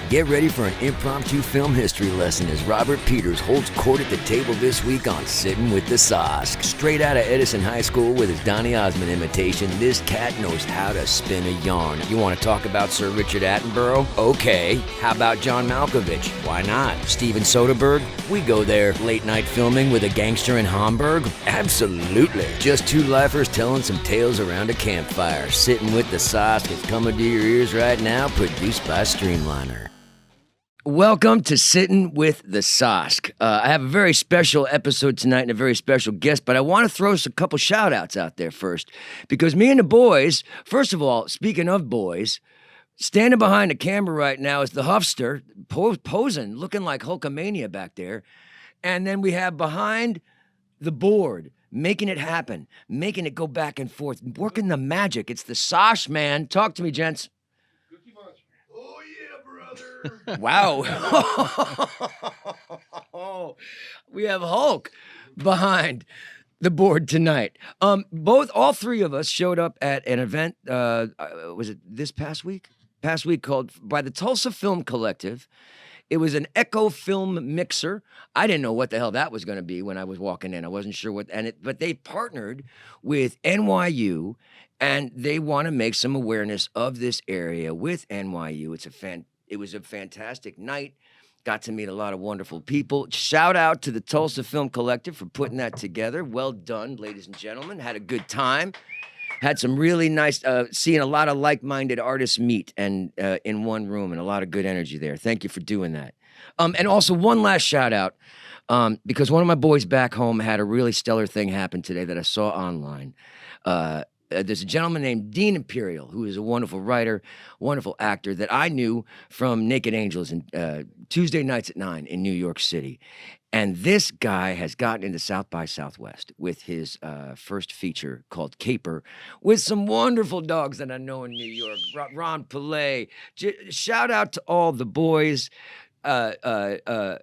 Get ready for an impromptu film history lesson as Robert Peters holds court at the table this week on Sittin' with the Sosk. Straight out of Edison High School with his Donny Osmond imitation, this cat knows how to spin a yarn. You want to talk about Sir Richard Attenborough? Okay. How about John Malkovich? Why not? Steven Soderbergh? We go there. Late night filming with a gangster in Hamburg? Absolutely. Just two lifers telling some tales around a campfire. Sittin' with the Sosk is coming to your ears right now, produced by Streamliner. Welcome to Sittin' with the Sosk. I have a very special episode tonight and a very special guest, but I want to throw a couple shout-outs out there first, because me and the boys, first of all, speaking of boys, standing behind the camera right now is the Huffster, posing, looking like Hulkamania back there, and then we have behind the board, making it happen, making it go back and forth, working the magic. It's the Sosh man. Talk to me, gents. Wow. We have Hulk behind the board tonight. All three of us showed up at an event, was it this past week? Called by the Tulsa Film Collective. It was an echo film mixer. I didn't know what the hell that was going to be when I was walking in. I wasn't sure what, but they partnered with NYU, and they want to make some awareness of this area with NYU. It was a fantastic night. Got to meet a lot of wonderful people. Shout out to the Tulsa Film Collective for putting that together. Well done, ladies and gentlemen. Had a good time. Had some really nice, seeing a lot of like-minded artists meet and in one room, and a lot of good energy there. Thank you for doing that. And also one last shout out, because one of my boys back home had a really stellar thing happen today that I saw online. There's a gentleman named Dean Imperial, who is a wonderful writer, wonderful actor that I knew from Naked Angels and Tuesday Nights at 9 in New York City. And this guy has gotten into South by Southwest with his first feature called Caper, with some wonderful dogs that I know in New York. Ron Pillay. Shout out to all the boys. Asa,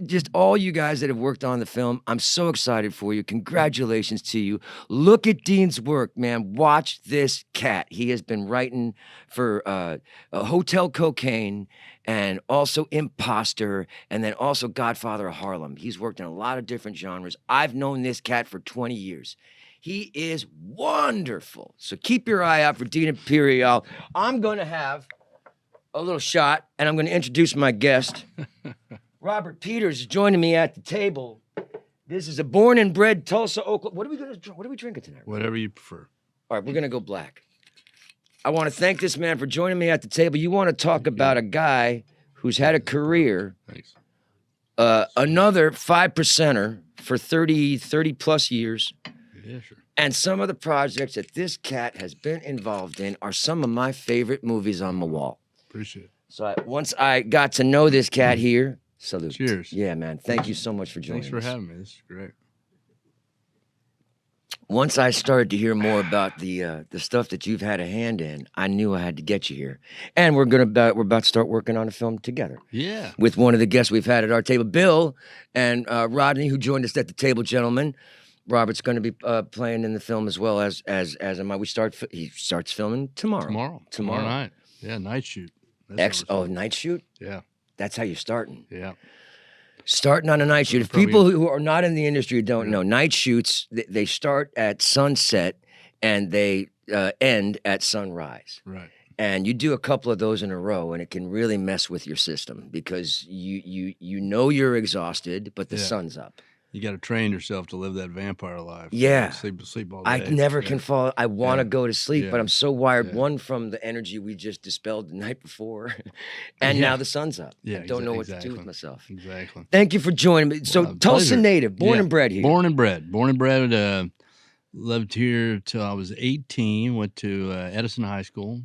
just all you guys that have worked on the film. I'm so excited for you. Congratulations to you. Look at Dean's work, man. Watch this cat. He has been writing for Hotel Cocaine and also Imposter, and then also Godfather of Harlem. He's worked in a lot of different genres. I've known this cat for 20 years. He is wonderful. So keep your eye out for Dean Imperial. I'm going to have a little shot, and I'm going to introduce my guest. Robert Peters is joining me at the table. This is a born and bred Tulsa, Oklahoma. What are we drinking tonight? Whatever you prefer. All right, we're going to go black. I want to thank this man for joining me at the table. You want to talk about a guy who's had a career, Thanks. Another 5%er for 30 plus years. Yeah, sure. And some of the projects that this cat has been involved in are some of my favorite movies on my wall. Appreciate it. So once I got to know this cat here, salute. Cheers. Yeah, man. Thank you so much for joining us. Thanks for having me. This is great. Once I started to hear more about the stuff that you've had a hand in, I knew I had to get you here. And we're about to start working on a film together. Yeah. With one of the guests we've had at our table, Bill and Rodney, who joined us at the table, gentlemen. Robert's going to be playing in the film as well as am I. He starts filming tomorrow. Tomorrow night. Yeah, night shoot. Night shoot? Yeah. That's how you're starting. Yeah. Starting on a night shoot. If people who are not in the industry don't know, night shoots, they start at sunset and they end at sunrise. Right. And you do a couple of those in a row, and it can really mess with your system because you know you're exhausted, but the sun's up. You got to train yourself to live that vampire life. Yeah. Sleep all day. I never can fall. I want to go to sleep, but I'm so wired. Yeah. One, from the energy we just dispelled the night before, and now the sun's up. Yeah, I don't know what to do with myself. Exactly. Thank you for joining me. So, Tulsa pleasure. native, born and bred here. Born and bred. Lived here till I was 18. Went to Edison High School.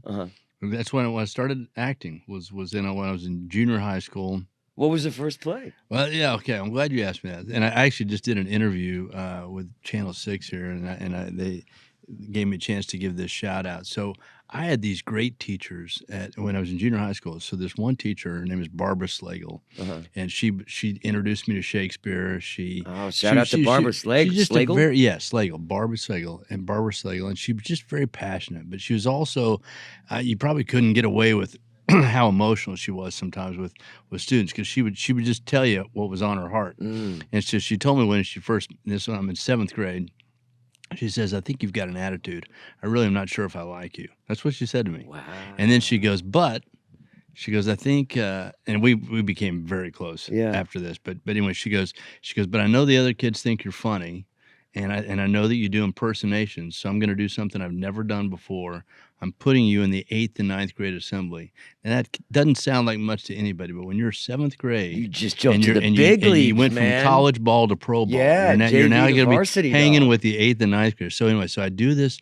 That's when I started acting. Was when I was in junior high school. What was the first play? Well, yeah, okay. I'm glad you asked me that. And I actually just did an interview with Channel 6 here, and they gave me a chance to give this shout out. So I had these great teachers when I was in junior high school. So there's one teacher, her name is Barbara Slagle, and she introduced me to Shakespeare. Shout out to Barbara Slagle. Slagle, Barbara Slagle, and she was just very passionate. But she was also, you probably couldn't get away with how emotional she was sometimes with students, because she would just tell you what was on her heart. And so she told me when she first, this when I'm in 7th grade, she says, "I think you've got an attitude. I really am not sure if I like you." That's what she said to me. Wow. And then she goes, "But," she goes, "I think," and we became very close Yeah. after this. But anyway, she goes, "But I know the other kids think you're funny, and I know that you do impersonations. So I'm going to do something I've never done before. I'm putting you in the 8th and 9th grade assembly." And that doesn't sound like much to anybody, but when you're 7th grade, You just jumped and to you're the and big you leagues, went man. from college ball to pro ball. Yeah, You're now JV to going to be varsity, hanging dog. with the 8th and 9th graders. So anyway, so I do this.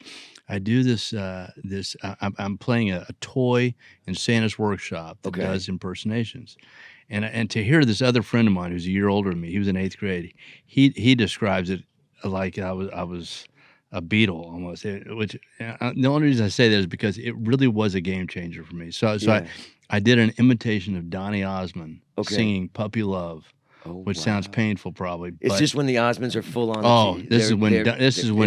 I'm playing a toy in Santa's workshop that Okay. does impersonations. And to hear this other friend of mine who's a year older than me, he was in 8th grade. He describes it like I was a Beatle almost. Which the only reason I say that is because it really was a game changer for me. So Yeah. I did an imitation of Donny Osmond Okay. singing "Puppy Love," Oh, which sounds wow. painful probably. Is But this when the Osmonds are full on? oh, this is when in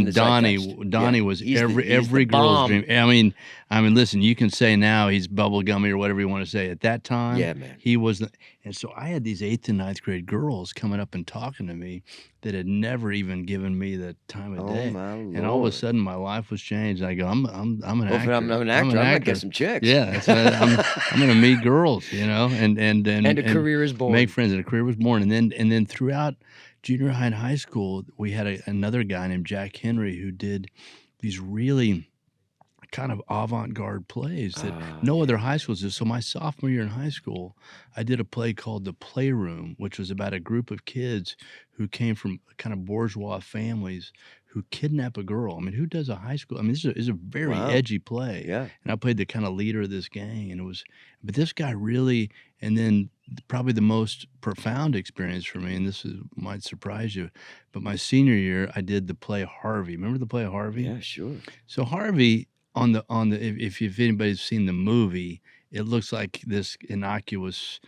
the Donnie zeitgeist. was He's every the girl's bomb. dream. I mean, listen, you can say now he's bubblegummy or whatever you want to say. At that time, Yeah, man. he was the, and so I had these 8th and 9th grade girls coming up and talking to me that had never even given me the time of Oh day. my And all of a Lord. sudden my life was changed. I go, I'm an actor. I'm an actor. I might get some chicks. Yeah, I'm going to meet girls, and a career is born. make friends, and a career was born. And then throughout junior high and high school, we had another guy named Jack Henry who did these really kind of avant-garde plays that no other high schools did. So my sophomore year in high school, I did a play called The Playroom, which was about a group of kids who came from kind of bourgeois families who kidnap a girl. I mean, who does a high school? I mean, this is a very Wow. edgy play. Yeah. And I played the kind of leader of this gang, and but this guy really, and then probably the most profound experience for me, and might surprise you, but my senior year, I did the play Harvey. Remember the play Harvey? Yeah, sure. So Harvey, on the if anybody's seen the movie, it looks like this innocuous,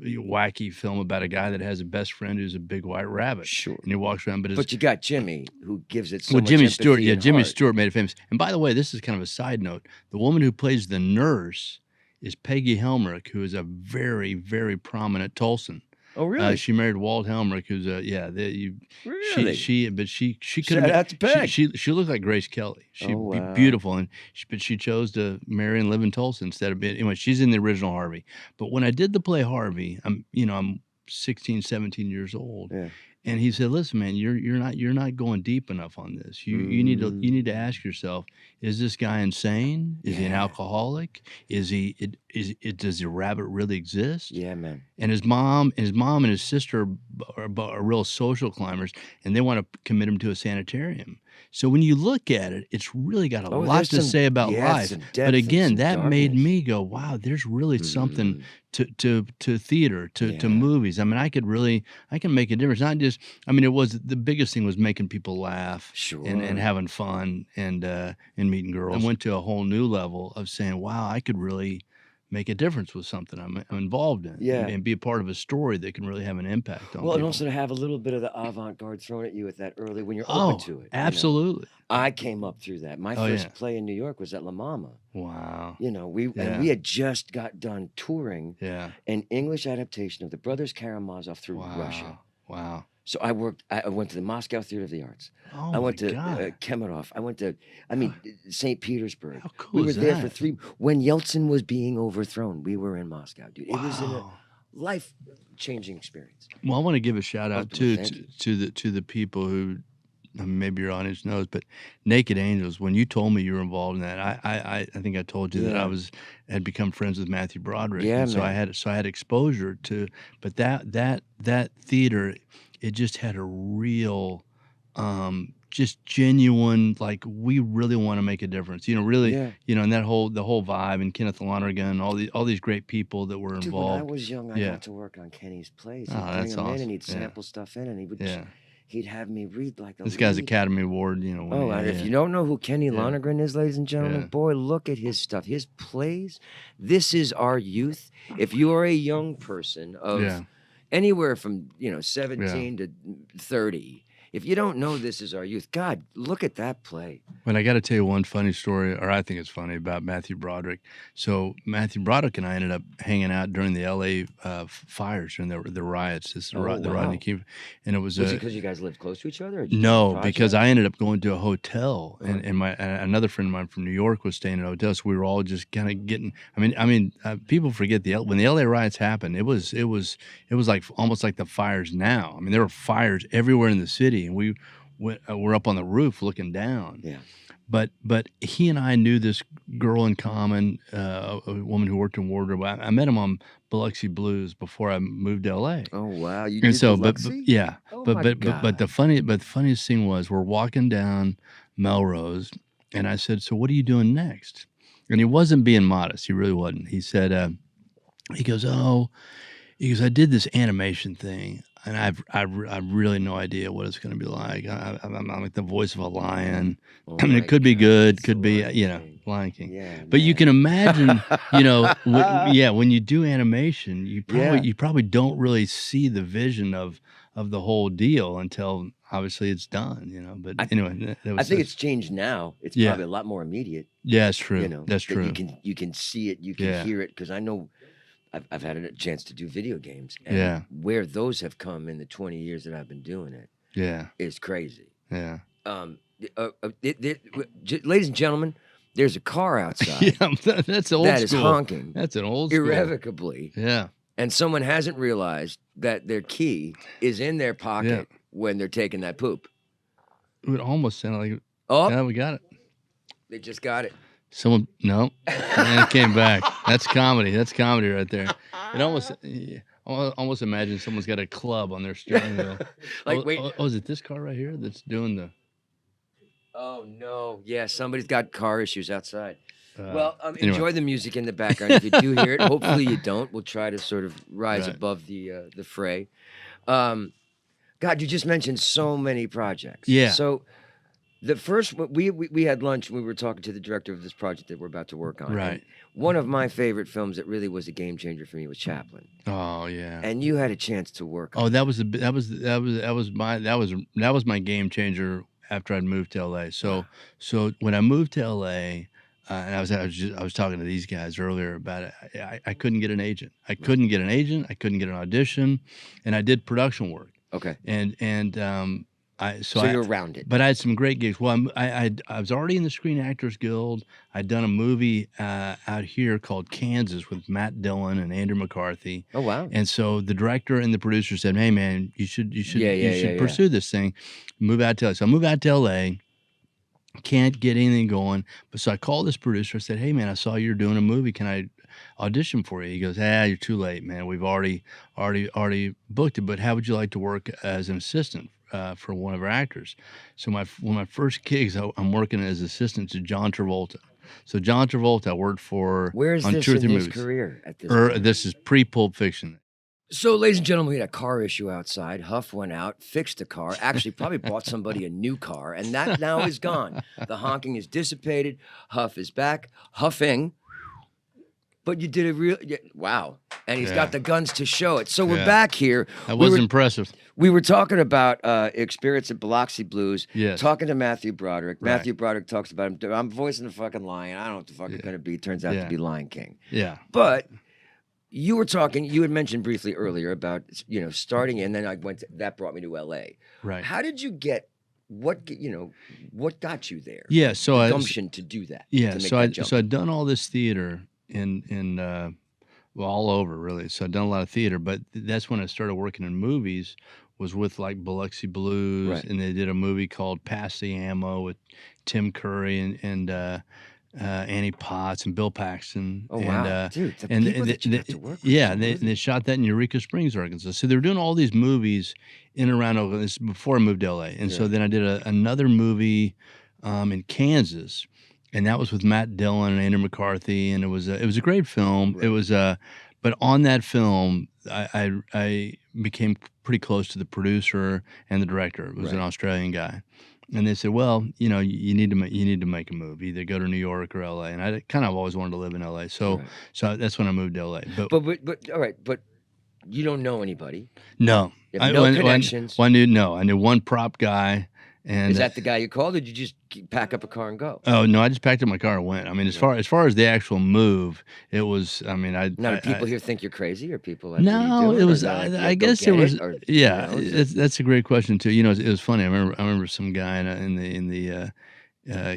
wacky film about a guy that has a best friend who's a big white rabbit. Sure. And he walks around, but you got Jimmy, who gives it so well, much Jimmy empathy Stewart, yeah, and Jimmy heart. Stewart made it famous. And by the way, this is kind of a side note. The woman who plays the nurse is Peggy Helmerich, who is a very, very prominent Tulsan. Oh, really? She married Walt Helmerich, who's Really? she could Shout have out to Peg. she looked like Grace Kelly. She'd Oh, be wow. beautiful, but she chose to marry and live in Tulsa instead of being. Anyway, she's in the original Harvey. But when I did the play Harvey, I'm 16, 17 years old. Yeah. And he said, "Listen, man, you're not going deep enough on this. You need to ask yourself: is this guy insane? Is he an alcoholic? Does the rabbit really exist? Yeah, man. And his mom and his sister are real social climbers, and they want to commit him to a sanitarium. So when you look at it, it's really got a lot to say about life. some depth But and again, some that made darkness. me go, wow, there's really something to theater, to Yeah. movies. I mean, I can make a difference. Not just, I mean, the biggest thing was making people laugh Sure. and having fun and meeting girls. I went to a whole new level of saying, wow, I could really make a difference with something I'm involved in, Yeah. and be a part of a story that can really have an impact on Well, and people. also to have a little bit of the avant-garde thrown at you at that early when you're Oh, open to it. you know. absolutely. I came up through that. My Oh, first yeah. play in New York was at La Mama. Wow. And Yeah. we had just got done touring Yeah. an English adaptation of the Brothers Karamazov through Wow. Russia. Wow. So I went to the Moscow Theater of the Arts. Oh, I went my to God. Kemerov. I went to, St. Petersburg. How cool We were is there that? for 3 when Yeltsin was being overthrown. We were in Moscow, dude. It was a Wow. life-changing experience. Well, I want to give a shout out Ultimately, too thank to the people who, I mean, maybe your audience knows, but Naked Angels. When you told me you were involved in that, I think I told you that Yeah. had become friends with Matthew Broderick. Yeah, and so man. I had exposure to, but that theater, it just had a real, just genuine, like, we really want to make a difference. Really, Yeah. and the whole vibe, and Kenneth Lonergan, all these great people that were Dude, when I involved. was young, I Yeah. got to work on Kenny's plays. He'd Oh, bring that's them in awesome. and he'd Yeah. sample stuff in, and Yeah. he'd have me read like the This guy's lead. Academy Award, winning. Oh, and if yeah. you don't know who Kenny Yeah. Lonergan is, ladies and gentlemen, Yeah. boy, look at his stuff. His plays. This is our youth. If you are a young person of Yeah. anywhere from 17 to 30, If you don't know This Is Our Youth, God, look at that play. But I got to tell you one funny story, or I think it's funny, about Matthew Broderick. So Matthew Broderick and I ended up hanging out during the L.A. Fires and the riots. This is the wow. Rodney King, and it was Was it because you guys lived close to each other? Or did you do a no, project? because I ended up going to a hotel, Uh-huh. and another friend of mine from New York was staying at a hotel, so we were all just kind of getting. People forget when the L.A. riots happened. It was like almost like the fires now. I mean, there were fires everywhere in the city, and we're up on the roof looking down. Yeah. But he and I knew this girl in common, a woman who worked in wardrobe. I met him on Biloxi Blues before I moved to L.A. Oh wow, you And did so, Biloxi? yeah, Oh but my but God. the funniest thing was we're walking down Melrose, and I said, "So what are you doing next?" And he wasn't being modest. He really wasn't. He said, he goes, "Oh," he goes, "I did this animation thing, and I've really no idea what it's going to be like. I'm like the voice of a lion. Oh I mean, my it could be God, good, it's could the be Lion King. Lion King. Yeah, But you man. can imagine, when you do animation, Yeah. you probably don't really see the vision of the whole deal until obviously it's done. But anyway, that I was think it's changed now. It's Yeah. probably a lot more immediate. yeah, it's true. That's that true. you can see it, you can Yeah. hear it. Because I know I've had a chance to do video games, and Yeah. where those have come in the 20 years that I've been doing it Yeah, is crazy. yeah. Ladies and gentlemen, there's a car outside Yeah, that's old that is school. honking That's an old school. irrevocably, Yeah. and someone hasn't realized that their key is in their pocket when they're taking that poop. It would almost sound like Oh, yeah, we got it. they just got it. Someone no, and it came back. That's comedy. That's comedy right there. It almost imagine someone's got a club on their steering wheel. Like, wait. Is it this car right here that's doing the? Oh no! Yeah, somebody's got car issues outside. Well, Anyway. enjoy the music in the background. If you do hear it, hopefully you don't. We'll try to sort of rise Right. above the fray. God, you just mentioned so many projects. Yeah. So the first we had lunch and we were talking to the director of this project that we're about to work on. Right. And one of my favorite films that really was a game changer for me was Chaplin. Oh yeah. And you had a chance to work on. Oh, that was my game changer after I'd moved to LA. So when I moved to LA, and I was talking to these guys earlier about it. I couldn't get an agent. I couldn't get an audition, and I did production work. Okay. So you're around it. But I had some great gigs. Well, I was already in the Screen Actors Guild. I'd done a movie out here called Kansas with Matt Dillon and Andrew McCarthy. Oh wow. And so the director and the producer said, "Hey man, you should pursue this thing. Move out to LA." So I moved out to LA. Can't get anything going. But so I called this producer. I said, "Hey man, I saw you're doing a movie. Can I audition for you?" He goes, "You're too late, man. We've already booked it. But how would you like to work as an assistant for one of our actors?" So one of my first gigs, I'm working as assistant to John Travolta. So John Travolta, I worked for Where is on this 2 or in 3 his movies. career at this point? This is pre-Pulp Fiction. So, ladies and gentlemen, we had a car issue outside. Huff went out, fixed the car, actually probably bought somebody a new car, and that now is gone. The honking is dissipated. Huff is back, huffing. But you did a real, wow. And he's got the guns to show it. So we're back here. That was impressive. We were talking about experience at Biloxi Blues. Yes. Talking to Matthew Broderick. Right. Matthew Broderick talks about him. I'm voicing the fucking lion. I don't know what the fuck it's going to be. Turns out to be Lion King. Yeah. But you were talking, you had mentioned briefly earlier about, starting, and then that brought me to LA. Right. How did you get, what got you there? Yeah. So the gumption to do that. Yeah. To make So that jump. I'd done all this theater all over really. So I'd done a lot of theater, but that's when I started working in movies. Was with like Biloxi Blues, Right. and they did a movie called Pass the Ammo with Tim Curry and Annie Potts and Bill Paxton. Oh, wow. Dude, the and people that you got to work with. Yeah, and they shot that in Eureka Springs, Arkansas. So they were doing all these movies in and around Oakland. This is before I moved to LA. And so then I did another movie in Kansas, and that was with Matt Dillon and Andrew McCarthy, and it was a great film. Right. It was but on that film, I became pretty close to the producer and the director. It was an Australian guy. And they said, "Well, you need to make a move. Either go to New York or LA." And I kind of always wanted to live in LA, so that's when I moved to LA. But all right, but You don't know anybody. No. You have no connections. I knew one prop guy. And Is that the guy you called, or did you just pack up a car and go? oh no, I just packed up my car and went. I mean, as far as the actual move, it was. I mean, Now, do people here think you're crazy, or people like, what are you no, doing? it Or was. they're like, I guess go there get was. it, or, Yeah, you know, that's a great question too. You know, it was funny. I remember some guy in the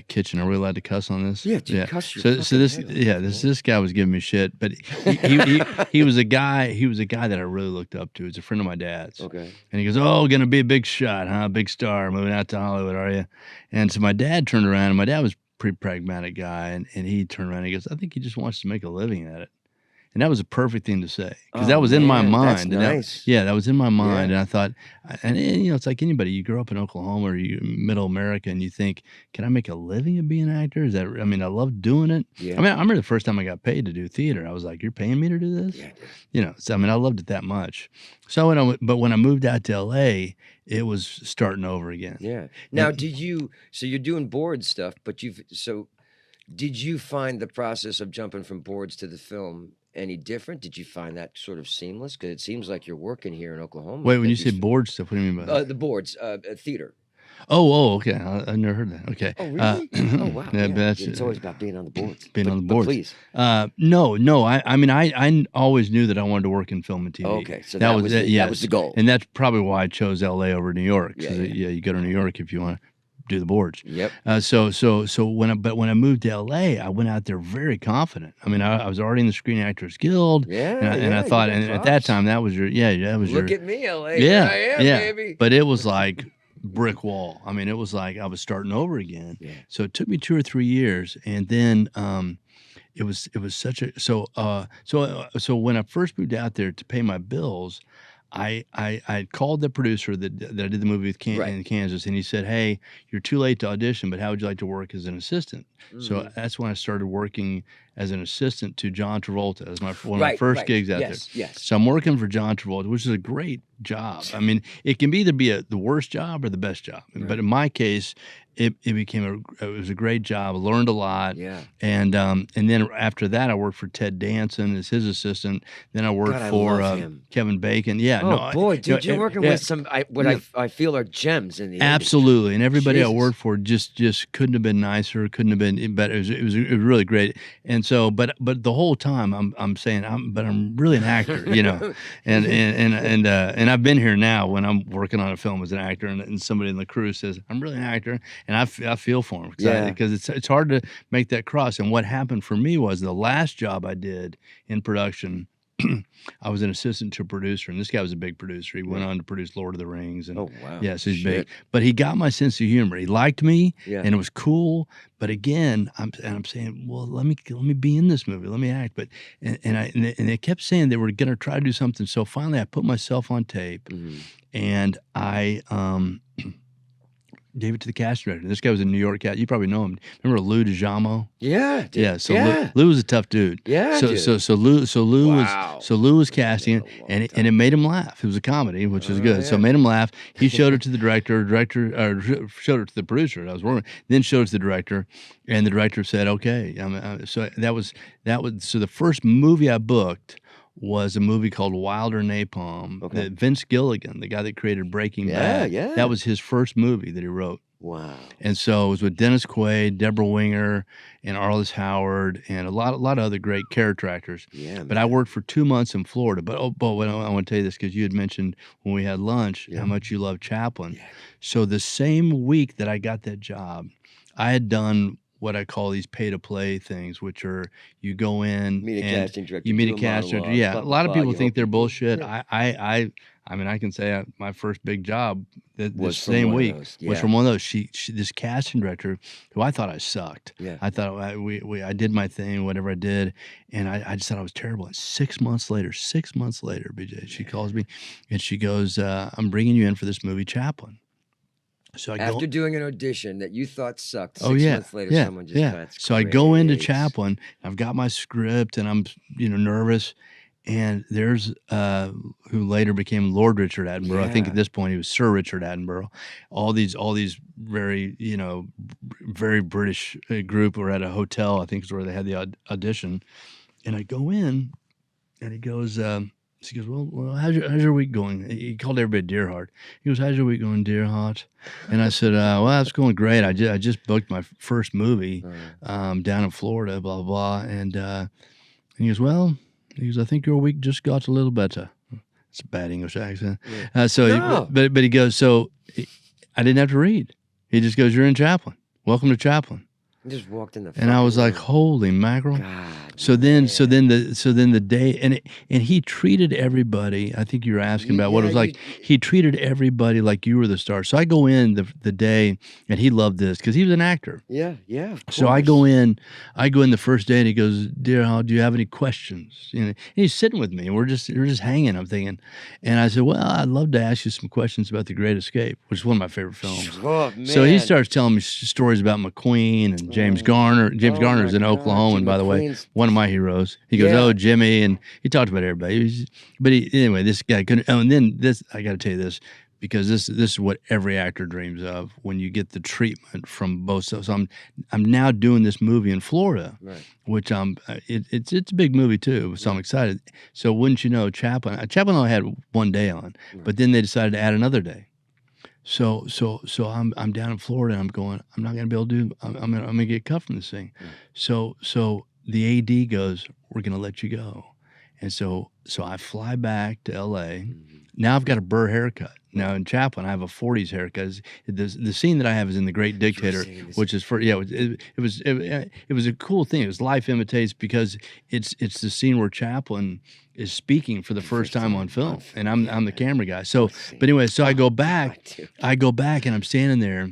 kitchen. Are we allowed to cuss on this? Yeah, dude, cuss your So fucking this head off, this guy was giving me shit, but he was a guy. He was a guy that I really looked up to. He's a friend of my dad's. Okay. And he goes, "Oh, gonna be a big shot, huh? Big star, moving out to Hollywood, are you?" And so my dad turned around, and my dad was a pretty pragmatic guy, and he turned around and he goes, "I think he just wants to make a living at it." And that was a perfect thing to say because that was in my mind. That's and nice. that was in my mind. Yeah. And I thought, and you know, it's like anybody. You grow up in Oklahoma or you middle America, and you think, can I make a living at being an actor? Is that? I mean, I love doing it. Yeah. I mean, I remember the first time I got paid to do theater. I was like, "You're paying me to do this?" Yeah, dude. You know. So I mean, I loved it that much. So when I moved out to LA, it was starting over again. Yeah. Now, so you're doing board stuff, but did you find the process of jumping from boards to the film any different? Did you find that sort of seamless? Because it seems like you're working here in Oklahoma. Wait, when you say board stuff, what do you mean by that? The boards, theater. Okay. I've never heard that. Okay. Oh, really? Oh, wow. Yeah, Yeah. but It's always about being on the boards. on the boards. Please. No. I mean, I always knew that I wanted to work in film and TV. Okay, so that was the goal. And that's probably why I chose LA over New York. Yeah. You go to New York if you want to do the boards. Yep. So when I moved to LA, I went out there very confident. I mean, I was already in the Screen Actors Guild. Yeah. And I thought, and at that time, that was your. Look at me, LA. Yeah. Here I am, baby. But it was like brick wall. I mean, it was like I was starting over again. Yeah. So it took me 2 or 3 years, and then it was such a so when I first moved out there to pay my bills, I called the producer that I did the movie with in Kansas, and he said, "Hey, you're too late to audition, but how would you like to work as an assistant?" So that's when I started working as an assistant to John Travolta as one of my first gigs out there. Yes. So I'm working for John Travolta, which is a great job. I mean, it can either be the worst job or the best job. Right. But in my case, it was a great job. I learned a lot. Yeah. And then after that, I worked for Ted Danson as his assistant. Then I worked for Kevin Bacon. Yeah. Oh boy, dude, you're working with some I feel are gems in the absolutely, industry. and everybody I worked for just couldn't have been nicer. Couldn't have been, but it was really great. And so, but the whole time I'm saying I'm really an actor, you know, and I've been here now when I'm working on a film as an actor, and somebody in the crew says I'm really an actor, and I feel for him because it's hard to make that cross. And what happened for me was the last job I did in production. I was an assistant to a producer, and this guy was a big producer. He went on to produce Lord of the Rings, and so he's big. But he got my sense of humor. He liked me, and it was cool. But again, I'm saying, well, let me be in this movie. Let me act. But and they kept saying they were going to try to do something. So finally, I put myself on tape, and I gave it to the casting director. This guy was a New York cat. You probably know him. Remember Lou DiGiamo? Yeah, dude. Yeah. So Lou was a tough dude. Yeah. So Lou was casting it, and it made him laugh. It was a comedy, which was good. So it made him laugh. He showed it to the director. Showed it to the producer that I was working with. Then showed it to the director, and the director said, "Okay." So that was so the first movie I booked was a movie called Wilder Napalm. That Vince Gilligan, the guy that created Breaking Bad, that was his first movie that he wrote. Wow. And so it was with Dennis Quaid, Deborah Winger, and Arliss Howard, and a lot of other great character actors. Yeah, but I worked for 2 months in Florida. But I want to tell you this because you had mentioned when we had lunch how much you love Chaplin. Yeah. So the same week that I got that job, I had done what I call these pay-to-play things, which are you go in meet a casting director. You meet a casting director. Yeah, a lot of people think they're bullshit. Yeah. I mean, I can say my first big job this same week was from one of those. This casting director who I thought I sucked. Yeah. I thought I did my thing, whatever I did, and I just thought I was terrible. And 6 months later, BJ, she calls me and she goes, "I'm bringing you in for this movie, Chaplin." So after doing an audition that you thought sucked, 6 months later, someone just that's so great. I go into Chaplin. I've got my script, and I'm nervous. And there's who later became Lord Richard Attenborough. Yeah. I think at this point he was Sir Richard Attenborough. All these very very British group were at a hotel. I think is where they had the audition. And I go in, and he goes, He goes, well, how's your week going? He called everybody Deer Heart. He goes, how's your week going, Deer Heart? And I said, well, it's going great. I just booked my first movie down in Florida, blah, blah, blah. And he goes, I think your week just got a little better. It's a bad English accent. Yeah. But he goes, I didn't have to read. He just goes, you're in Chaplin. Welcome to Chaplin. I just walked in the. And I was like, holy mackerel. God, so then the day, and he treated everybody. I think you were asking about what it was like. He treated everybody like you were the star. So I go in the day, and he loved this because he was an actor. Yeah. So I go in the first day, and he goes, "Dear Hal, do you have any questions?" And he's sitting with me, and we're just hanging. I'm thinking, and I said, "Well, I'd love to ask you some questions about The Great Escape, which is one of my favorite films." Oh, man. So he starts telling me stories about McQueen and James Garner. James Garner's in Oklahoma, and by the way, one of my heroes. He goes, "Oh, Jimmy," and he talked about everybody. Anyway, this guy couldn't. Oh, and then this, I got to tell you this, because this is what every actor dreams of when you get the treatment from both sides. So I'm now doing this movie in Florida, which it's a big movie too. So I'm excited. So wouldn't you know, Chaplin only had one day on, but then they decided to add another day. So I'm down in Florida, and I'm going, I'm not gonna be able to do. I'm gonna get cut from this thing. So the AD goes, we're gonna let you go, and so I fly back to LA. Now I've got a Burr haircut. Now in Chaplin, I have a 40s haircut. The scene that I have is in The Great Dictator, which is it was a cool thing. It was Life Imitates, because it's the scene where Chaplin is speaking for the first time on film, and I'm the camera guy. So, but anyway, so I go back, and I'm standing there,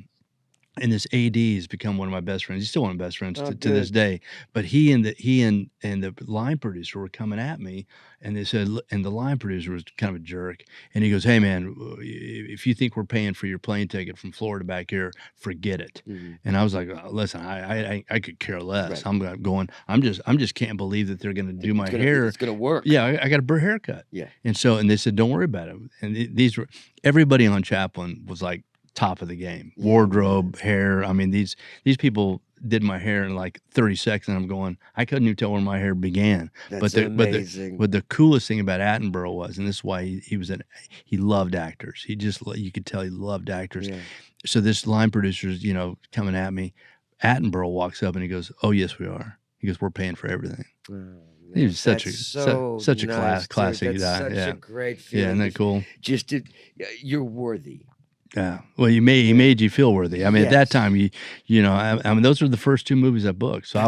and this AD has become one of my best friends. He's still one of my best friends to this day. But he and the line producer were coming at me, and they said, and the line producer was kind of a jerk, and he goes, "Hey man, if you think we're paying for your plane ticket from Florida back here, forget it." And I was like, "Listen, I could care less. I'm going. I'm just can't believe that they're going to do my hair. It's going to work. Yeah, I got a Burr haircut. Yeah. And they said, don't worry about it. And everybody on Chaplin was like top of the game. Wardrobe, hair. I mean, these people did my hair in like 30 seconds, and I'm going, I couldn't even tell where my hair began. That's amazing. But the coolest thing about Attenborough was, and this is why he loved actors. You could tell he loved actors. Yeah. So this line producer's, coming at me. Attenborough walks up and he goes, "Oh yes, we are." He goes, "We're paying for everything." He was such a classic guy. Such a great feeling. Yeah, isn't that cool? You're worthy. Yeah. Well, he made you feel worthy. I mean, at that time, I mean, those were the first two movies I booked. So I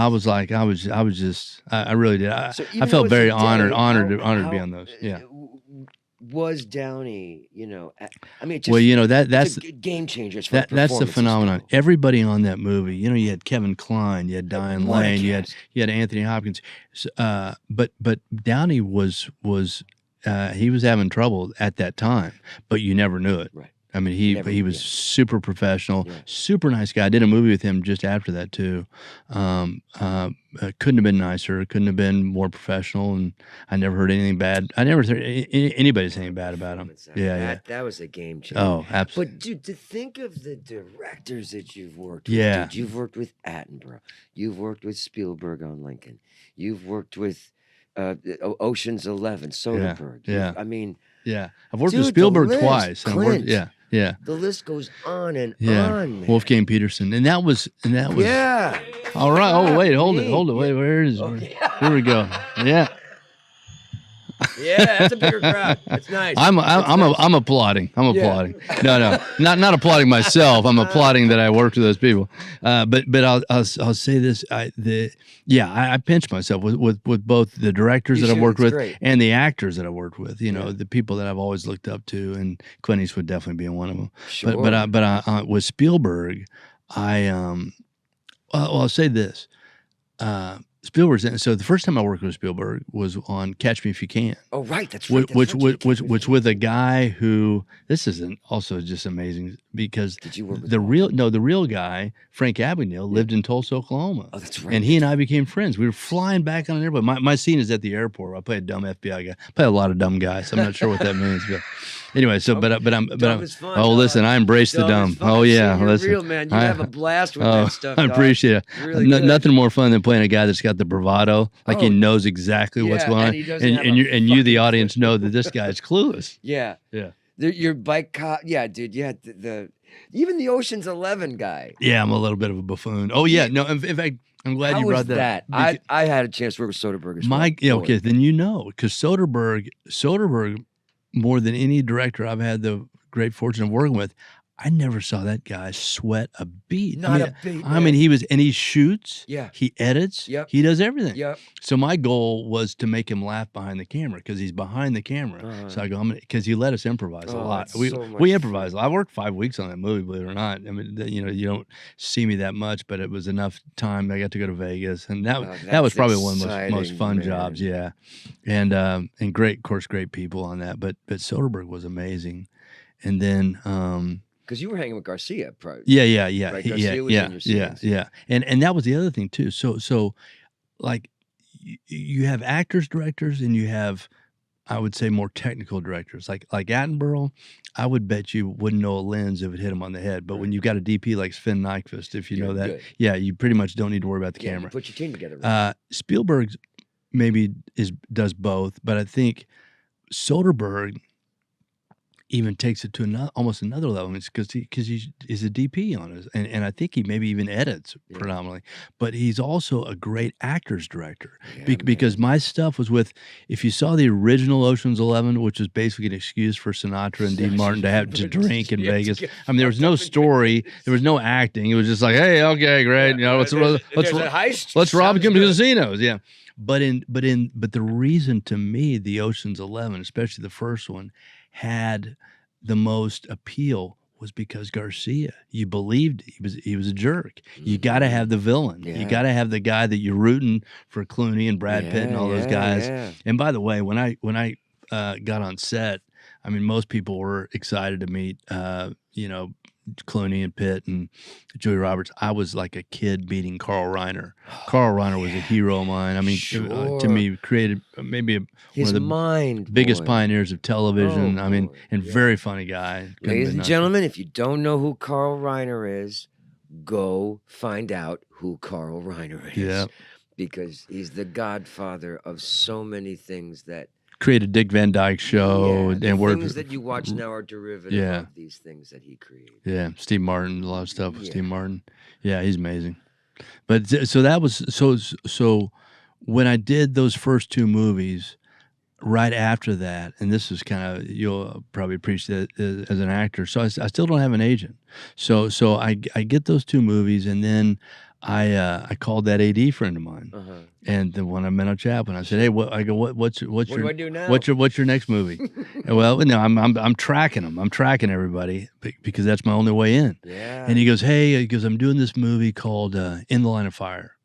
was like, I really did. I felt very honored to be on those. Yeah. Was Downey, I mean, that's a game changer. That's the phenomenon. Everybody on that movie, you had Kevin Kline, you had Diane Lane, you had Anthony Hopkins, but Downey was he was having trouble at that time, but you never knew it. Right. I mean, he was super professional, super nice guy. I did a movie with him just after that too. Couldn't have been nicer. Couldn't have been more professional. And I never heard anything bad. I never heard anybody say anything bad about him. That was a game changer. Oh, absolutely. But dude, to think of the directors that you've worked with. Yeah. Dude, you've worked with Attenborough. You've worked with Spielberg on Lincoln. You've worked with Ocean's 11, Soderbergh. Yeah. I mean. Yeah. I've worked with Spielberg twice. Clint. Yeah. The list goes on and on, man. Wolfgang Peterson. And that was Yeah. All right. Oh, wait, hold it. Wait, where is it? Here we go. Yeah. Yeah, that's a bigger crowd. That's nice. I'm applauding. I'm applauding. No, not applauding myself. I'm applauding that I worked with those people. But I'll say this. I pinch myself with both the directors that I've worked with and the actors that I've worked with. The people that I've always looked up to, and Clint Eastwood definitely being one of them. Sure. But with Spielberg, I'll say this. Spielberg's in. So the first time I worked with Spielberg was on Catch Me If You Can. Oh, right, that's right. Which with a guy who, this is also just amazing because Did you work with the real guy, Frank Abagnale, lived in Tulsa, Oklahoma. Oh, that's right. And he and I became friends. We were flying back on an airplane. My scene is at the airport. I play a dumb FBI guy. I play a lot of dumb guys. I'm not sure what that means, but anyway. So, but I'm. Fun, listen, I embrace the dumb. Oh yeah, you're listen. real, man. You have a blast with that stuff. I appreciate it. Really nothing more fun than playing a guy that's got got the bravado, like he knows exactly what's going on, and he doesn't have and you, the audience, know that this guy's clueless. Yeah. Yeah. Your bike cop. Yeah, dude. Yeah. Even the Ocean's 11 guy. Yeah, I'm a little bit of a buffoon. Oh yeah, no. In fact, I'm glad you brought that. I had a chance to work with Soderbergh as well. Okay, then you know, because Soderbergh, more than any director I've had the great fortune of working with, I never saw that guy sweat a beat. Not a beat. I mean, he shoots. Yeah. He edits. Yep. He does everything. Yep. So my goal was to make him laugh behind the camera because he's behind the camera. So I go, because he let us improvise a lot. We improvised. I worked 5 weeks on that movie, believe it or not. I mean, you don't see me that much, but it was enough time. I got to go to Vegas, and that was probably one of the most fun jobs. Yeah, and great, of course, great people on that. But Soderbergh was amazing, and then. Because you were hanging with Garcia, probably. Yeah. Right? Garcia was in your scenes. Yeah. And that was the other thing too. So like you have actors, directors, and you have, I would say, more technical directors. Like Attenborough, I would bet you wouldn't know a lens if it hit him on the head. But when you've got a DP like Sven Nykvist, if you know that, you pretty much don't need to worry about the camera. You put your team together. Right? Spielberg maybe does both, but I think Soderbergh even takes it to almost another level. It's because he's a DP on it, and I think he maybe even edits predominantly. But he's also a great actors director because my stuff was with. If you saw the original Ocean's 11, which was basically an excuse for Sinatra and Dean Martin to have to drink in Vegas. I mean, there was no story, there was no acting. It was just like, hey, okay, great, let's rob casinos, yeah. But the reason to me the Ocean's 11, especially the first one, had the most appeal was because Garcia. You believed he was a jerk. You got to have the villain. You got to have the guy that you're rooting for, Clooney and Brad Pitt and all those guys. Yeah. And by the way, when I got on set, I mean, most people were excited to meet Clooney and Pitt and Julia Roberts. I was like a kid meeting Carl Reiner. Carl Reiner was a hero of mine. I mean, to me, created maybe one of the biggest pioneers of television. I mean, and very funny guy. Ladies and gentlemen, if you don't know who Carl Reiner is, go find out who Carl Reiner is. Yeah. Because he's the godfather of so many things that created Dick Van Dyke Show, and things that you watch now are derivative of these things that he created. Yeah, Steve Martin, a lot of stuff with Steve Martin. Yeah, he's amazing. But so that was so when I did those first two movies, right after that, and this is kind of, you'll probably appreciate it as an actor. So I still don't have an agent. So I get those two movies, and then I called that AD friend of mine, and then when I met on Chaplin, I said, "Hey, what's your do I do now? What's your next movie?" Well, no, I'm tracking them. I'm tracking everybody because that's my only way in. Yeah. And he goes, I'm doing this movie called In the Line of Fire.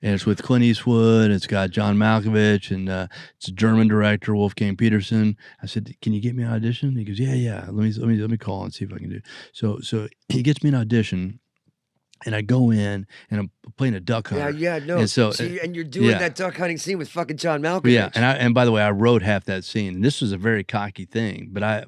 And it's with Clint Eastwood. It's got John Malkovich, and it's a German director, Wolfgang Peterson. I said, "Can you get me an audition?" He goes, "Yeah. Let me call and see if I can do." So he gets me an audition. And I go in, and I'm playing a duck hunter. Yeah, no. And you're doing that duck hunting scene with fucking John Malkovich. Yeah, and by the way, I wrote half that scene. And this was a very cocky thing, but I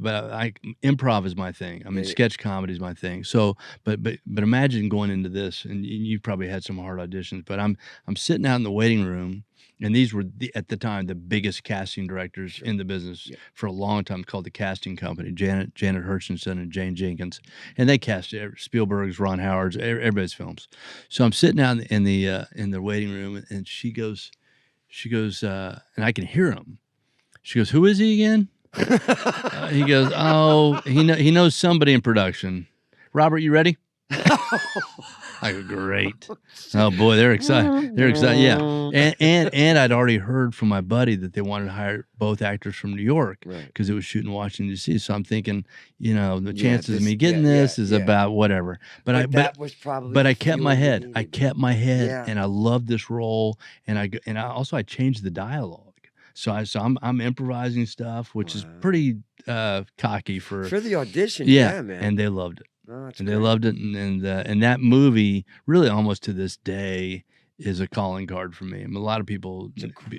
improv is my thing. I mean, sketch comedy is my thing. So, but imagine going into this, and you've probably had some hard auditions. But I'm sitting out in the waiting room. And these were, at the time, the biggest casting directors in the business for a long time, called the Casting Company, Janet Hutchinson and Jane Jenkins. And they cast Spielberg's, Ron Howard's, everybody's films. So I'm sitting out in the waiting room, and she goes, and I can hear him. She goes, "Who is he again?" He goes, "Oh, he knows somebody in production. Robert, you ready?" I go, "Great." Oh boy, they're excited. They're excited. Yeah. And I'd already heard from my buddy that they wanted to hire both actors from New York because it was shooting in Washington D.C. So I'm thinking, the chances of me getting this is about whatever. But I kept my head. I kept my head, and I loved this role. And I changed the dialogue. So I'm improvising stuff, which is pretty cocky for the audition. Yeah, man. And they loved it. Oh, and they loved it, and that movie really almost to this day is a calling card for me. I mean, a lot of people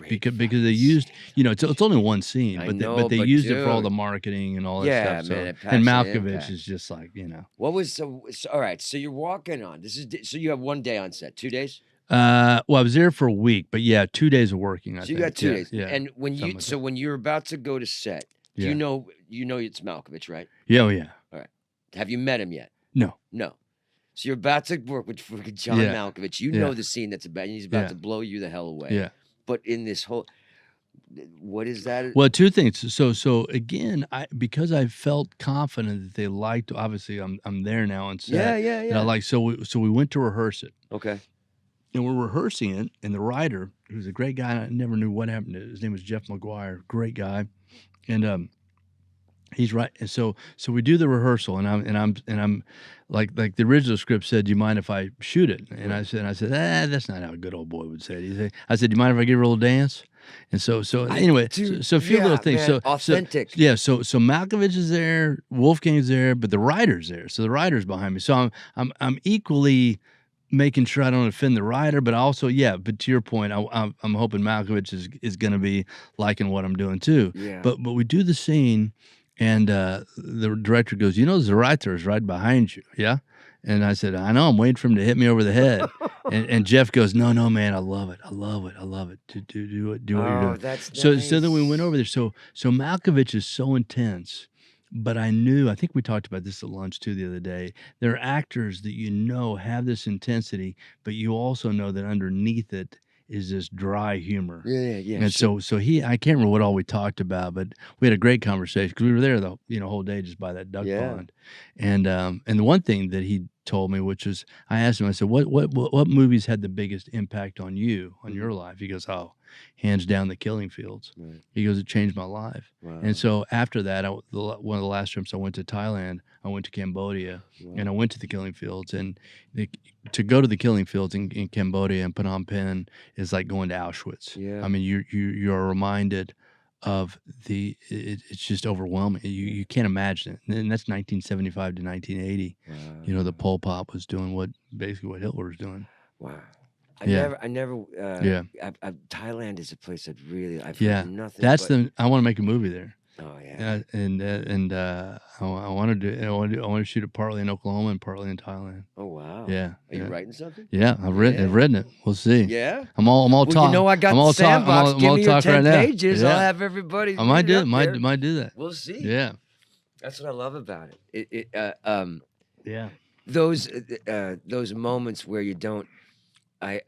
because they used it's only one scene, but they used it for all the marketing and all that stuff. Man, so, and Malkovich is just like What was all right? So you're walking on. So you have one day on set, 2 days. Well, I was there for a week, but yeah, 2 days of working. I So you think. got 2 Yeah, days. yeah. And when something you like so when you're about to go to set, Yeah. you know it's Malkovich, right? Yeah, oh yeah. All right. Have you met him yet? No. No. So you're about to work with freaking John Yeah. Malkovich. You Yeah. know the scene that's about, and he's about Yeah. to blow you the hell away. Yeah. But in this whole, what is that? Well, two things. So again, because I felt confident that they liked. Obviously, I'm there now on set. Yeah. And I like so we went to rehearse it, Okay. and we're rehearsing it, and the writer, who's a great guy, and I never knew what happened to. His name was Jeff McGuire, great guy, and he's right. And so we do the rehearsal, and I'm like the original script said, "Do you mind if I shoot it?" And I said, that's not how a good old boy would say it. I said, "Do you mind if I give her a little dance?" And so anyway, dude, so a few little yeah, things. man, So authentic. So Malkovich is there, Wolfgang's there, but the writer's there. So the writer's behind me. So I'm equally making sure I don't offend the writer, but also but to your point, I'm hoping Malkovich is going to be liking what I'm doing too. Yeah. But we do the scene. And the director goes, the writer is right behind you, yeah? And I said, I know, I'm waiting for him to hit me over the head. and Jeff goes, no, man, I love it. Do what you're doing. That's So nice. then we went over there. So Malkovich is so intense, but I think we talked about this at lunch too the other day. There are actors that have this intensity, but you also know that underneath it is this dry humor. Yeah. And so I can't remember what all we talked about, but we had a great conversation because we were there the whole day just by that duck pond. And the one thing that he told me, which was, I asked him, I said, what movies had the biggest impact on you, on your life? He goes, oh, hands down, The Killing Fields. Right. He goes, it changed my life. Wow. And so after that, one of the last trips I went to Thailand, I went to Cambodia, and I went to The Killing Fields. And to go to The Killing Fields in Cambodia and Phnom Penh is like going to Auschwitz. Yeah. I mean, you are reminded of it's just overwhelming. You can't imagine it. And that's 1975 to 1980. Wow. The Pol Pot was doing basically what Hitler was doing. Wow. I Yeah. never. Yeah. Thailand is a place that really I've Yeah. heard nothing. That's but, I want to make a movie there. Oh yeah. I want to shoot it partly in Oklahoma and partly in Thailand. Oh wow. Yeah. Are you writing something? Yeah, I've written it. We'll see. Yeah. I'm all Well, talk. I got I'm the all sandbox. I'm Give all me your talk 10 right now. pages. Yeah. I'll have everybody. I might read it do up it. there. Might do that. We'll see. Yeah. That's what I love about it. Yeah. Those moments where you don't. I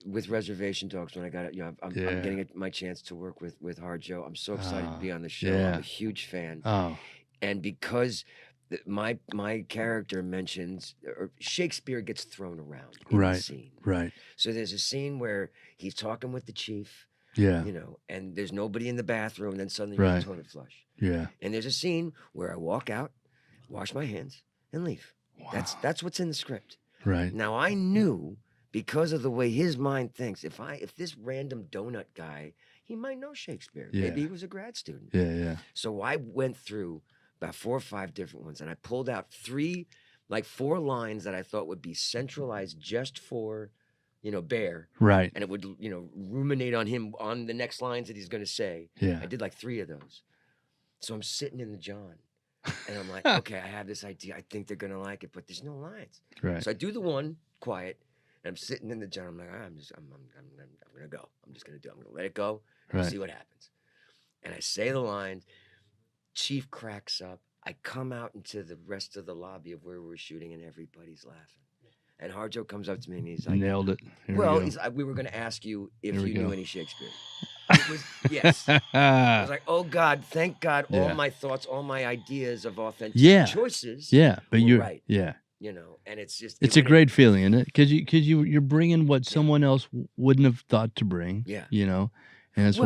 with Reservation Dogs, when I got it, I'm getting my chance to work with Hard Joe. I'm so excited to be on the show. Yeah. I'm a huge fan. Oh. And because my character mentions, or Shakespeare gets thrown around in the scene. Right. So there's a scene where he's talking with the chief. Yeah. And there's nobody in the bathroom. And then suddenly Right. you toilet flush. Yeah. And there's a scene where I walk out, wash my hands, and leave. Wow. That's what's in the script. Right. Now I knew, because of the way his mind thinks, if this random donut guy, he might know Shakespeare. Yeah. Maybe he was a grad student. Yeah. So I went through about 4 or 5 different ones, and I pulled out 4 lines that I thought would be centralized just for, Bear. Right. And it would, ruminate on him on the next lines that he's going to say. Yeah. I did 3 of those. So I'm sitting in the John, and I'm like, okay, I have this idea. I think they're going to like it, but there's no lines. Right. So I do the one quiet, and I'm sitting in the John. I'm like, I'm going to go. I'm going to let it go and see what happens. And I say the lines. Chief cracks up. I come out into the rest of the lobby of where we're shooting, and everybody's laughing. And Harjo comes up to me and he's like, nailed it. Well, we were going to ask you if you knew any Shakespeare. It was, yes. I was like, oh God, thank God, all my thoughts, all my ideas of authentic choices. Yeah, but you're right. Yeah. And it's just it's a great feeling, isn't it? Because you're bringing what someone else wouldn't have thought to bring. Yeah. And it's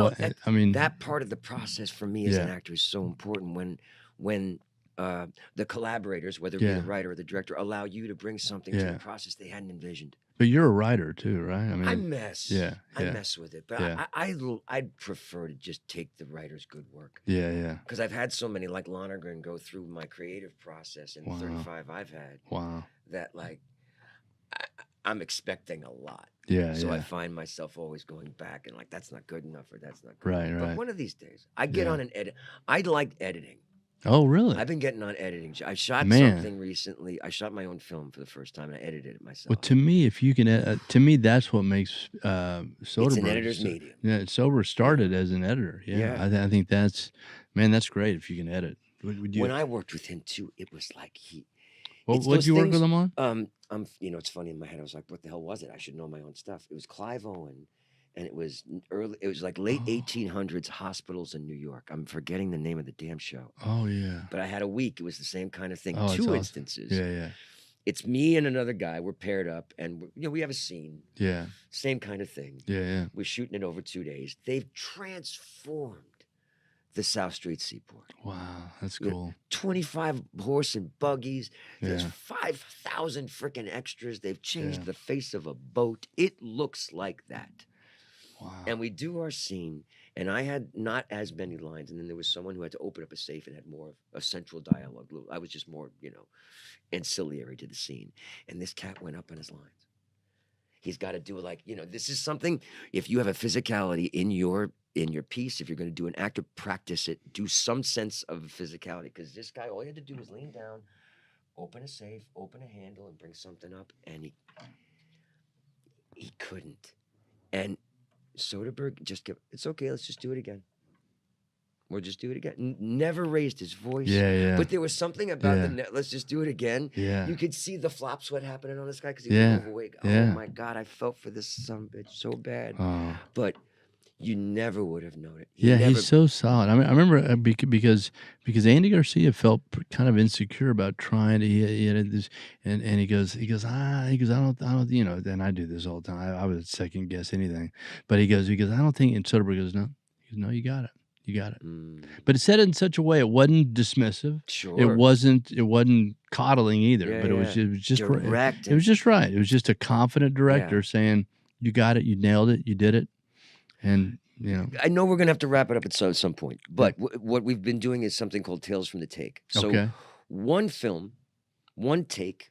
that part of the process for me as an actor is so important when the collaborators, whether it be the writer or the director, allow you to bring something to the process they hadn't envisioned. But you're a writer too, right? I mess. Yeah. I mess with it, but I'd prefer to just take the writer's good work. Yeah. Because I've had so many like Lonergan go through my creative process in 35 I've had. Wow. That I'm expecting a lot. Yeah. So I find myself always going back and that's not good enough or that's not good enough. But one of these days, I get on an edit. I like editing. Oh, really? I've been getting on editing. I shot Man. something recently. I shot my own film for the first time, and I edited it Well, myself. to me, if you can, to me, that's what makes It's an Soderbergh. editor's medium. Yeah, Soderbergh started as an editor. Yeah, Yeah. I think that's, man, that's great if you can edit. Would you? When I worked with him too, it was like What it's would those you work with things. him on? It's funny in my head. I was like, what the hell was it? I should know my own stuff. It was Clive Owen, and it was early. It was like late 1800s hospitals in New York. I'm forgetting the name of the damn show. Oh yeah. But I had a week. It was the same kind of thing. Oh, it's Two awesome. instances. Yeah. It's me and another guy. We're paired up, and we have a scene. Yeah. Same kind of thing. Yeah. We're shooting it over 2 days. They've transformed the South Street Seaport. Wow, that's cool. 25 horse and buggies. There's Yeah. 5,000 freaking extras. They've changed Yeah. the face of a boat. It looks like that. Wow. And we do our scene, and I had not as many lines, and then there was someone who had to open up a safe and had more of a central dialogue. I was just more, ancillary to the scene. And this cat went up on his lines. He's got to do it like, this is something, if you have a physicality in your piece, if you're going to do an actor, practice it, do some sense of physicality. Because this guy, all he had to do was lean down, open a safe, open a handle, and bring something up. And he couldn't. And Soderbergh just kept, it's okay, let's just do it again. We'll just do it again. Never raised his voice. Yeah. But there was something about let's just do it again. Yeah. You could see the flop sweat happening on this guy because he Yeah. was overweight. Yeah. Oh my God, I felt for this son of a bitch so bad. Oh. But you never would have known it. He's so solid. I mean, I remember because Andy Garcia felt kind of insecure about trying to. He had this, and he goes, I don't, and I do this all the time. I would second guess anything, but he goes, I don't think. And Soderbergh goes, no, you got it. You got it. But it said it in such a way it wasn't dismissive. Sure. It wasn't coddling either. But it was just direct. It was just right. It was just a confident director saying, "You got it. You nailed it. You did it." And I know we're gonna have to wrap it up at some point. But what we've been doing is something called Tales from the Take. So one film, one take,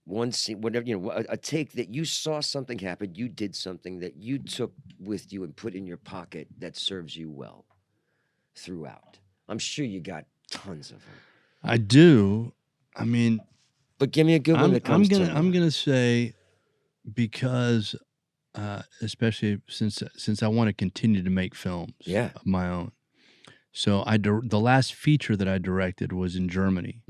one scene, whatever, a take that you saw something happen, you did something that you took with you and put in your pocket that serves you well throughout. I'm sure you got tons of them. I do. I mean, but give me a good one that comes to mind. I'm gonna say, because especially since I want to continue to make films of my own. So the last feature that I directed was in Germany,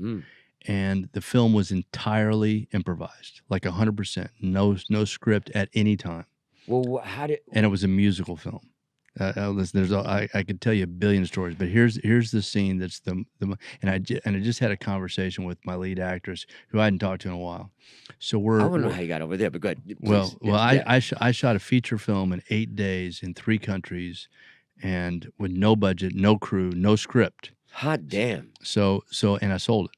and the film was entirely improvised, like 100%, no script at any time. Well, and it was a musical film. I could tell you a billion stories, but here's the scene that's and I just had a conversation with my lead actress who I hadn't talked to in a while. So I don't know how you got over there, but good. I shot a feature film in 8 days in 3 countries, and with no budget, no crew, no script. Hot damn. So and I sold it.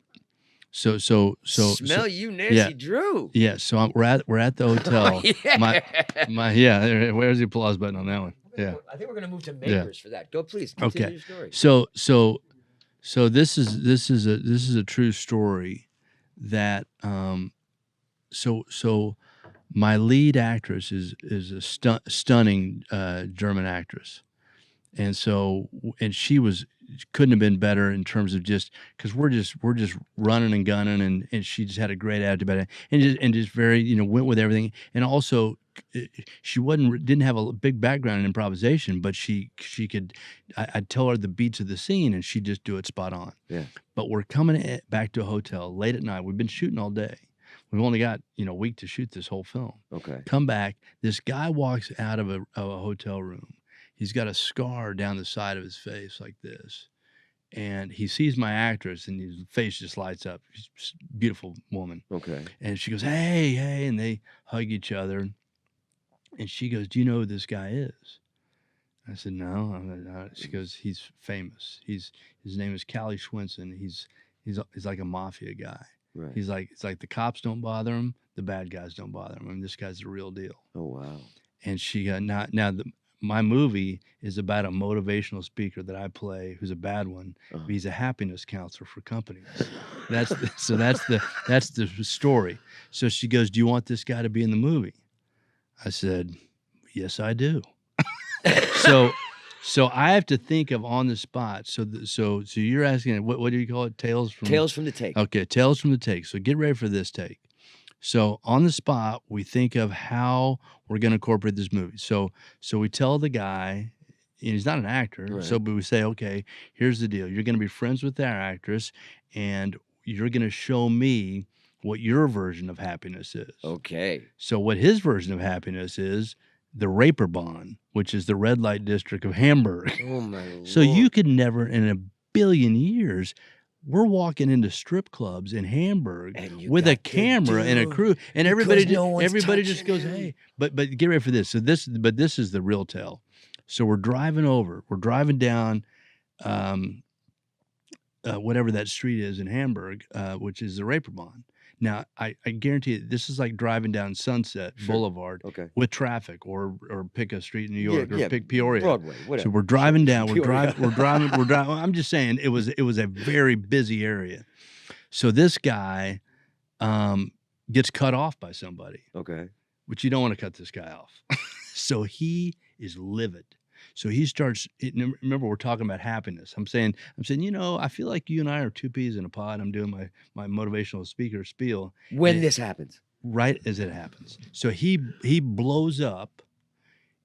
So smell you, Nancy Drew. Yeah. So we're at the hotel. Where's the applause button on that one? Yeah, I think we're gonna move to makers for that. Go, please. Continue your story. So this is a true story. That so my lead actress is a stunning German actress, and she couldn't have been better in terms of just because we're just running and gunning, and she just had a great attitude about it, and just very went with everything, and also. She didn't have a big background in improvisation, but she could. I'd tell her the beats of the scene, and she'd just do it spot on. Yeah. But we're coming back to a hotel late at night. We've been shooting all day. We've only got a week to shoot this whole film. Okay. Come back. This guy walks out of a hotel room. He's got a scar down the side of his face like this. And he sees my actress, and his face just lights up. She's a beautiful woman. Okay. And she goes, hey, and they hug each other. And she goes, do you know who this guy is? I said, no. She goes, he's famous. His name is Callie Schwinson. He's like a mafia guy. Right. It's like the cops don't bother him, the bad guys don't bother him. I mean, this guy's the real deal. Oh wow. And she got my movie is about a motivational speaker that I play, who's a bad one. But he's a happiness counselor for companies. That's the story. So she goes, do you want this guy to be in the movie? I said, yes, I do. So I have to think of on the spot. So you're asking what do you call it? Tales from the take. Okay, tales from the take. So get ready for this take. So on the spot, we think of how we're going to incorporate this movie. So we tell the guy, and he's not an actor. Right. So but we say, okay, here's the deal. You're going to be friends with that actress, and you're going to show me what your version of happiness is. Okay. So what his version of happiness is the Reeperbahn, which is the red light district of Hamburg. Oh my Lord. So you could never in a billion years. We're walking into strip clubs in Hamburg with a camera and a crew, and everybody just goes, "Hey!" But get ready for this. So this is the real tale. So we're driving over. We're driving down, whatever that street is in Hamburg, which is the Reeperbahn. Now, I guarantee you, this is like driving down Sunset Boulevard with traffic, or pick a street in New York, or pick Peoria. Broadway, whatever. So we're driving down. We're driving. I'm just saying it was a very busy area. So this guy gets cut off by somebody. Okay. But you don't want to cut this guy off. So he is livid. So he starts. Remember, we're talking about happiness. I'm saying, I feel like you and I are two peas in a pod. I'm doing my motivational speaker spiel when this happens. Right as it happens. So he blows up,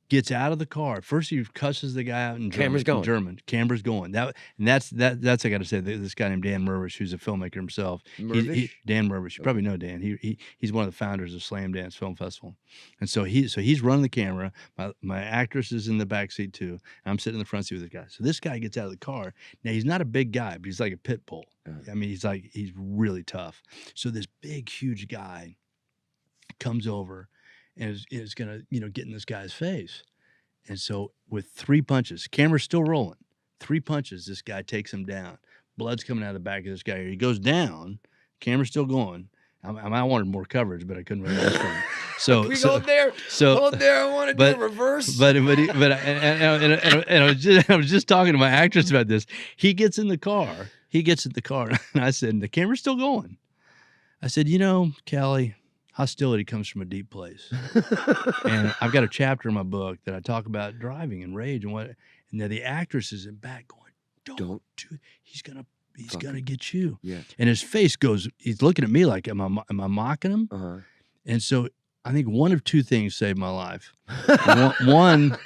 gets out of the car. First, he cusses the guy out in German. Camera's going. That's I got to say. This guy named Dan Mervish, who's a filmmaker himself. Dan Mervish. You probably know Dan. He's one of the founders of Slam Dance Film Festival. And so he's running the camera. My actress is in the back seat too. I'm sitting in the front seat with this guy. So this guy gets out of the car. Now he's not a big guy, but he's like a pit bull. I mean, he's really tough. So this big, huge guy comes over and is gonna get in this guy's face. And so with 3 punches, camera's still rolling, 3 punches, this guy takes him down. Blood's coming out of the back of this guy here. He goes down, camera's still going. I wanted more coverage, but I couldn't really ask for it. So we go there. Hold there. I want to do a reverse. But I was just talking to my actress about this. He gets in the car. And I said, the camera's still going. I said, Callie, hostility comes from a deep place. And I've got a chapter in my book that I talk about driving and rage and what. And now the actress is in back going, don't do it. He's gonna get you. Yeah. And his face goes. He's looking at me like, am I mocking him? Uh-huh. And so I think one of two things saved my life. One,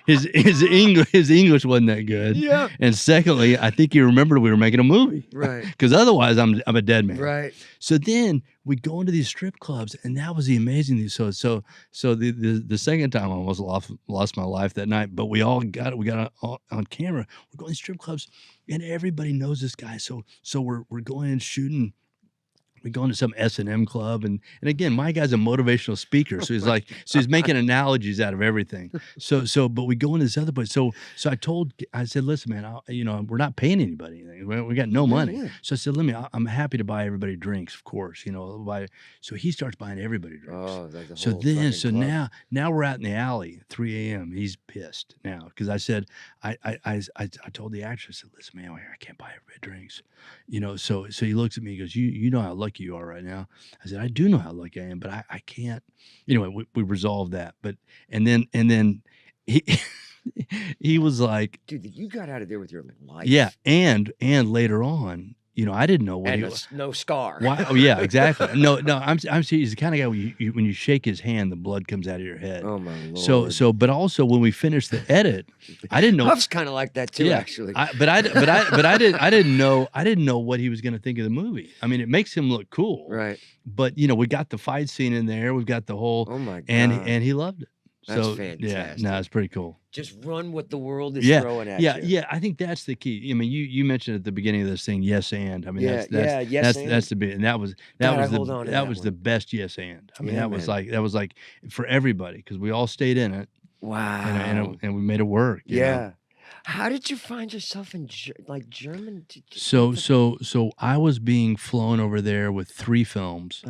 his English wasn't that good. Yeah. And secondly, I think he remembered we were making a movie. Right. Because otherwise, I'm a dead man. Right. So then we go into these strip clubs, and that was the amazing thing. So the second time I almost lost my life that night, but we got on camera. We're going to strip clubs, and everybody knows this guy. So we're going and shooting. We go into some S&M club, and again, my guy's a motivational speaker, so he's making analogies out of everything. But we go into this other place. So I said, listen, man, we're not paying anybody anything. We got no money. Yeah. So I said, I'm happy to buy everybody drinks, of course. So he starts buying everybody drinks. Oh, like the whole club. Now we're out in the alley, 3 a.m. He's pissed now because I said, I told the actress, I said, listen, man, I can't buy everybody drinks. So he looks at me, he goes, you know how lucky you are right now. I said, I do know how lucky I am, but I can't. Anyway, we resolved that. But and then he he was like, dude, you got out of there with your life. Yeah, and later on, I didn't know what he was. No scar. Why? Oh yeah, exactly. No. I'm serious. He's the kind of guy when you shake his hand, the blood comes out of your head. Oh my Lord. So, but also when we finished the edit, I didn't know. I was kind of like that too, actually. But I didn't know what he was going to think of the movie. I mean, it makes him look cool, right? But we got the fight scene in there. We've got the whole. Oh my God. And he loved it. That's fantastic. Yeah, no, it's pretty cool. Just run what the world is throwing at you. Yeah, I think that's the key. I mean, you mentioned at the beginning of this thing, yes and. I mean, that's the bit, and that was the best yes and. I mean, that was like for everybody because we all stayed in it. Wow. And we made it work. You know? How did you find yourself in German? So I was being flown over there with 3 films.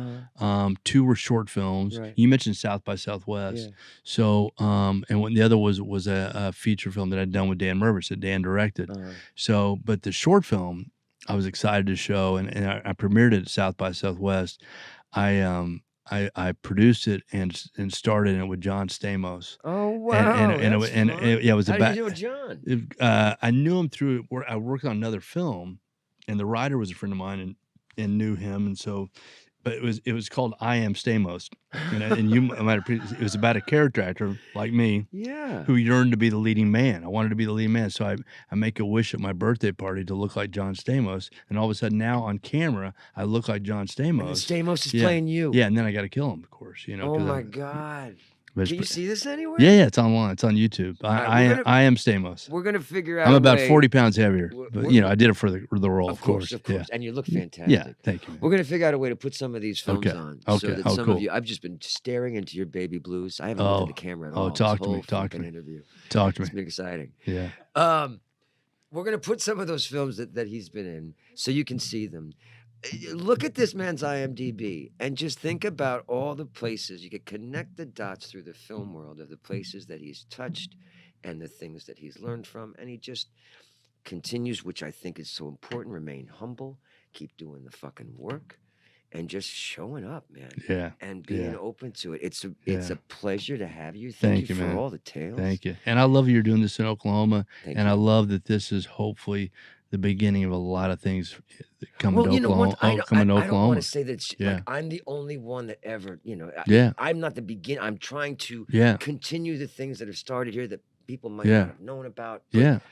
2 were short films. Right. You mentioned South by Southwest. Yeah. So and the other was a feature film that I'd done with Dan Mervish that Dan directed. So, but the short film I was excited to show, and I premiered it at South by Southwest. I I produced it and starred in it with John Stamos. Oh wow, And that's fun. yeah, it was How about. did you know John? I knew him through. I worked on another film, and the writer was a friend of mine and knew him, and so. But it was called I Am Stamos, and you might have. It was about a character actor like me. Yeah. Who yearned to be the leading man. I wanted to be the leading man. So I make a wish at my birthday party to look like John Stamos. And all of a sudden now on camera, I look like John Stamos. And Stamos is yeah. playing you. Yeah, and then I got to kill him, of course. Oh my God. Can you see this anywhere? Yeah, it's online. It's on YouTube. Right, I am Stamos. We're gonna figure out. I'm about 40 pounds heavier, but I did it for the role, of course. Yeah. And you look fantastic. Yeah, thank you. Man. We're gonna figure out a way to put some of these films on, so that some of you. I've just been staring into your baby blues. I haven't looked at the camera at all. Talk to me. Talk to me. Interview. Talk to me. It's been exciting. Yeah. We're gonna put some of those films that he's been in, so you can see them. Look at this man's IMDb and just think about all the places you could connect the dots through the film world of the places that he's touched and the things that he's learned from. And he just continues, which I think is so important. Remain humble, keep doing the fucking work, and just showing up, man. Yeah. And being open to it. It's a pleasure to have you. Thank you for man. all the tales. Thank you. And I love you're doing this in Oklahoma. Thank and you. I love that this is hopefully the beginning of a lot of things coming to Oklahoma. I don't want to say that like, I'm the only one that ever, I'm not the beginning. I'm trying to continue the things that have started here that people might not have known about. But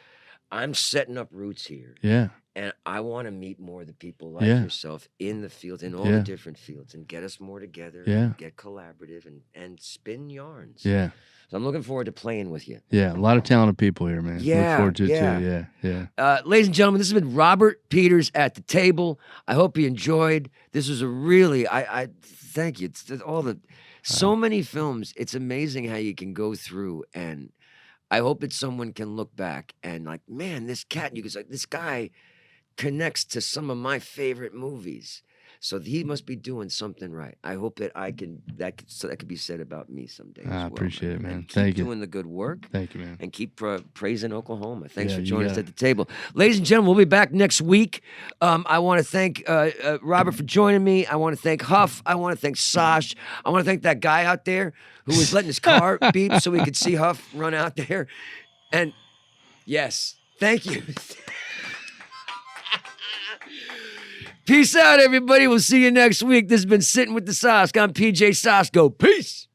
I'm setting up roots here. Yeah. And I want to meet more of the people like yourself in the fields, in all the different fields, and get us more together, get collaborative, and spin yarns. Yeah. So I'm looking forward to playing with you. Yeah, a lot of talented people here, man. Yeah, look forward to it too. Yeah. Ladies and gentlemen, this has been Robert Peters at the table. I hope you enjoyed. This was a really, I thank you. It's so many films. It's amazing how you can go through, and I hope that someone can look back and like, man, this guy connects to some of my favorite movies. So he must be doing something right. I hope that that could be said about me someday. I appreciate it, man. Thank you. Keep doing the good work. Thank you, man. And keep praising Oklahoma. Thanks for joining us at the table. Ladies and gentlemen, we'll be back next week. I want to thank Robert for joining me. I want to thank Huff. I want to thank Sosk. I want to thank that guy out there who was letting his car beep so we could see Huff run out there. And yes, thank you. Peace out, everybody. We'll see you next week. This has been Sitting with the Sosk. I'm PJ Sosko. Peace.